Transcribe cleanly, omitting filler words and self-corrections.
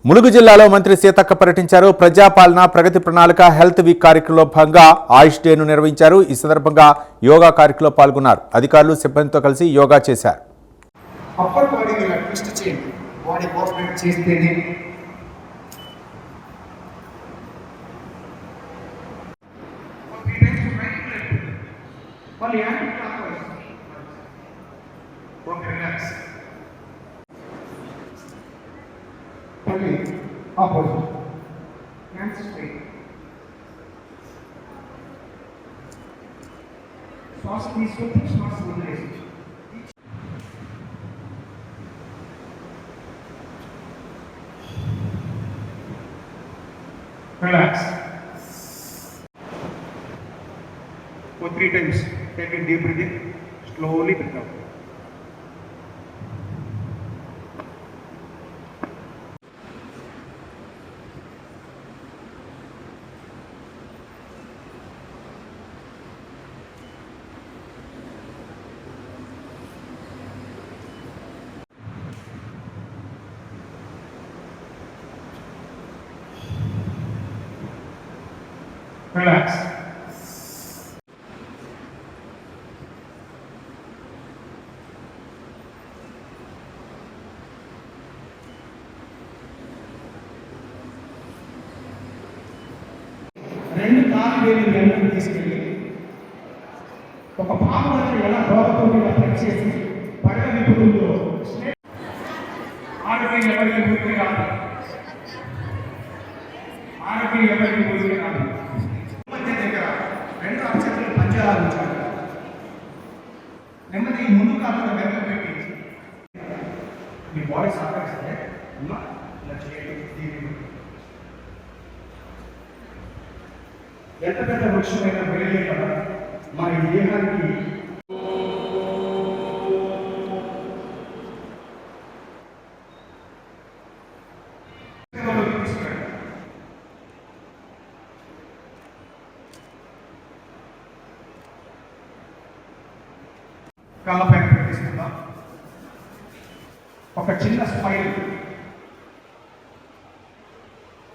ములుగు జిల్లాలో మంత్రి సీతక్క పర్యటించారు. ప్రజాపాలన ప్రగతి ప్రణాళిక హెల్త్ వీక్ కార్యక్రమంలో భాగంగా ఆయుష్ డేను నిర్వహించారు. ఈ సందర్భంగా యోగా కార్యక్రమంలో పాల్గొన్నారు. అధికారులు సిబ్బందితో కలిసి యోగా చేశారు. Opposite. Hands straight. శ్వాస తీసుకుంటూ శ్వాస వదిలేసి. Relax. For 3 times. Take a deep breathing. Slowly breathe out. Relax. రెండు కాలు వేలు వెనక్కి తీసుకెళ్ళి ఒక పాము వచ్చి ఎలా దోమతో ప్రెస్ చేసి పడగ నిపుణులు ఆడకి ఎవరికి పూర్తి కాదు, ఆడకి ఎవరికి పూర్తి కాదు. రెండు అక్షరాలు పంచాలు ఉంచాలి. నెమ్మది ముందు కాలంలో వెనక పెట్టి మీ బాడీ సహకరిస్తే ఇలా చేయండి. ఎంత పెద్ద వృక్షమైన వెళ్ళే కదా మన దేహానికి కాళ్ళపైన పెట్టేసుకుందాం. ఒక చిన్న స్మైల్